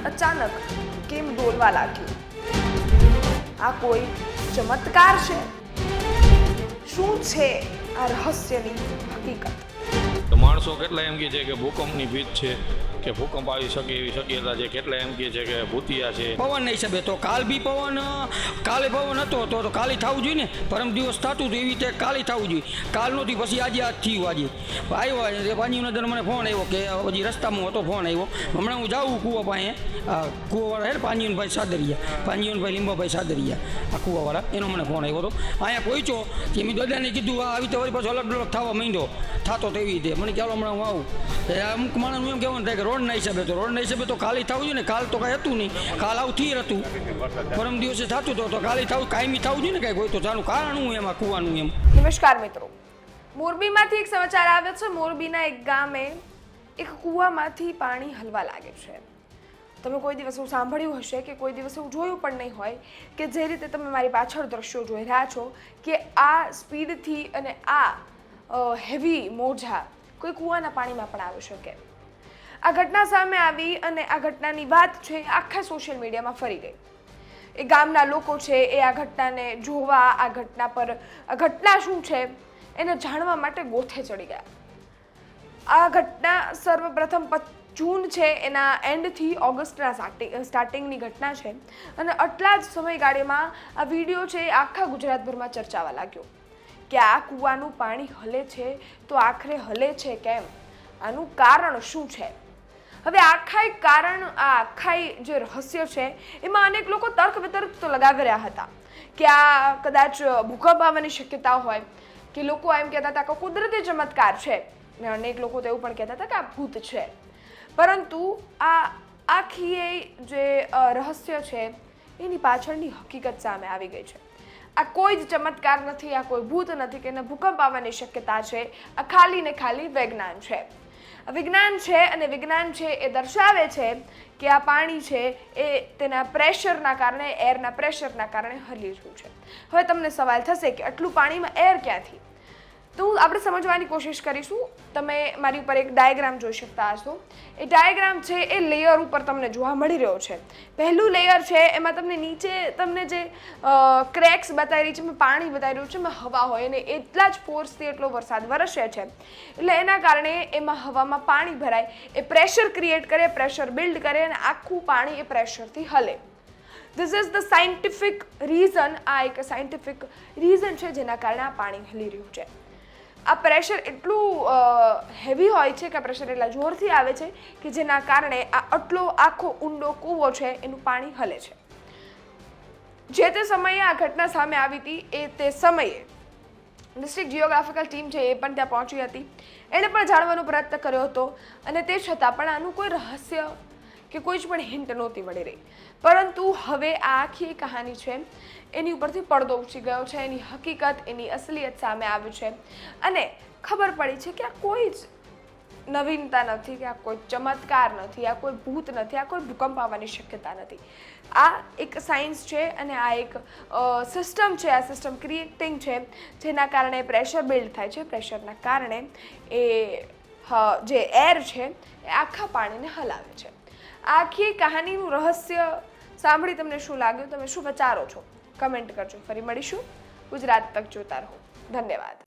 અચાનક કેમ ડોલવા લાગ્યું? આ કોઈ ચમત્કાર છે? શું છે આ રહસ્યની હકીકત? તો માણસો કેટલા એમ કહે છે કે ભૂકંપની ભીત છે, કે ભૂકંપ આવી શકે એવી શક્યતા છે, કેટલા એમ કહે છે કે ભૂતિયા છે. પવનના હિસાબે તો કાલે પવન હતો તો કાલે થવું જોઈએ ને, પરમ દિવસ થતું હતું એવી રીતે કાલે થવું જોઈએ. કાલ નહોતી, પછી આજે થયું. આજે આવ્યો પાંજીનગર મને ફોન આવ્યો કે હજી રસ્તામાં હતો, ફોન આવ્યો. હમણાં હું જાઉં કૂવા પાસે, કૂવાવાળા છે પાંજીવનભાઈ સાદરિયા, પાંજીવનભાઈ લીંબાભાઈ સાદરિયા, આ કૂવાવાળા, એનો મને ફોન આવ્યો હતો. અહીંયા પહોંચ્યો કે મેં દાદાને કીધું આવી તો વળી પાછો અલગ અલગ થવા માંડ્યો, થતો તેવી રીતે. મને ચાલો હમણાં હું આવું. અમુક માણસનું એમ કહેવાનું થાય કે રોડના હિસાબે તો કાલે થવું જોઈએ ને. કાલ તો કાંઈ હતું નહીં, કાલ આવું થી હતું, પરમ દિવસે થતું તો કાલે થવું, કાયમી થવું જોઈએ ને કાંઈ. કોઈ તો ચાનું કારણ હું એમાં કૂવાનું એમ. નમસ્કાર મિત્રો, મોરબીમાંથી એક સમાચાર આવ્યો છે. મોરબીના એક ગામે એક કૂવામાંથી પાણી હલવા લાગે છે. તમે કોઈ દિવસ એવું સાંભળ્યું હશે કે કોઈ દિવસ એવું જોયું પણ નહીં હોય કે જે રીતે તમે મારી પાછળ દ્રશ્યો જોઈ રહ્યા છો કે આ સ્પીડથી અને આ હેવી મોજા કોઈ કૂવાના પાણીમાં પણ આવી શકે. આ ઘટના સામે આવી અને આ ઘટનાની વાત છે આખા સોશિયલ મીડિયામાં ફરી ગઈ. એ ગામના લોકો છે એ આ ઘટનાને જોવા, આ ઘટના પર આ ઘટના શું છે એને જાણવા માટે ગોથે ચડી ગયા. આ ઘટના સર્વપ્રથમ જૂન છે એના એન્ડથી ઓગસ્ટના સ્ટાર્ટિંગની ઘટના છે અને આટલા જ સમયગાળામાં આ વિડીયો છે એ આખા ગુજરાતભરમાં ચર્ચાવા લાગ્યો કે આ કૂવાનું પાણી હલે છે તો આખરે હલે છે કેમ? આનું કારણ શું છે? હવે આખા જે રહસ્ય છે એમાં અનેક લોકો તર્ક વિતર્ક તો લગાવી રહ્યા હતા કે આ કદાચ ભૂકંપ આવવાની શક્યતા હોય, કે લોકો એમ કહેતા હતા કે કુદરતી ચમત્કાર છે, અને અનેક લોકો તો એવું પણ કહેતા હતા કે આ ભૂત છે. પરંતુ આ આખી જે રહસ્ય છે એની પાછળની હકીકત સામે આવી ગઈ છે. આ કોઈ જ ચમત્કાર નથી, આ કોઈ ભૂત નથી કે એને ભૂકંપ આવવાની શક્યતા છે. આ ખાલી ને ખાલી વિજ્ઞાન છે. વિજ્ઞાન છે અને વિજ્ઞાન છે એ દર્શાવે છે કે આ પાણી છે એ તેના પ્રેશરના કારણે, એરના પ્રેશરના કારણે હલી રહ્યું છે. હવે તમને સવાલ થશે કે આટલું પાણીમાં એર ક્યાંથી? તો આપણે સમજવાની કોશિશ કરીશું. તમે મારી ઉપર એક ડાયાગ્રામ જોઈ શકતા હશો. એ ડાયાગ્રામ છે એ લેયર ઉપર તમને જોવા મળી રહ્યો છે. પહેલું લેયર છે એમાં તમને નીચે તમને જે ક્રેક્સ બતાવી રહી છે, એમાં પાણી બતાવી રહ્યું છે, એમાં હવા હોય અને એટલા જ ફોર્સથી એટલો વરસાદ વરસે છે એટલે એના કારણે એમાં હવામાં પાણી ભરાય, એ પ્રેશર ક્રિએટ કરે, પ્રેશર બિલ્ડ કરે અને આખું પાણી એ પ્રેશરથી હલે. This is the scientific reason. આ એક સાયન્ટિફિક રીઝન છે જેના કારણે આ પાણી હલી રહ્યું છે. આ પ્રેશર એટલું હેવી હોય છે કે પ્રેશર એટલા જોરથી આવે છે કે જેના કારણે આ આટલો આખો ઊંડો કૂવો છે એનું પાણી હલે છે. જે તે સમયે આ ઘટના સામે આવી હતી એ તે સમયે ડિસ્ટ્રિક્ટ જિયોગ્રાફિકલ ટીમ છે એ પણ ત્યાં પહોંચી હતી. એણે પણ જાણવાનો પ્રયત્ન કર્યો હતો અને તે છતાં પણ આનું કોઈ રહસ્ય કે કોઈ જ પણ હિન્ટ નહોતી મળી રહી. પરંતુ હવે આ આખી કહાની છે એની ઉપરથી પડદો ઉચી ગયો છે. એની હકીકત, એની અસલિયત સામે આવી છે અને ખબર પડી છે કે આ કોઈ જ નવીનતા નથી, કે આ કોઈ ચમત્કાર નથી, આ કોઈ ભૂત નથી, આ કોઈ ભૂકંપ આવવાની શક્યતા નથી. આ એક સાયન્સ છે અને આ એક સિસ્ટમ છે. આ સિસ્ટમ ક્રિએટિંગ છે જેના કારણે પ્રેશર બિલ્ડ થાય છે. પ્રેશરના કારણે એ જે એર છે એ આખા પાણીને હલાવે છે. આખી કહાનીનું રહસ્ય સાંભળી તમને શું લાગ્યું? તમે શું વિચારો છો? કમેન્ટ કરજો. ફરી મળીશું. ગુજરાત તક જોતા રહો. ધન્યવાદ.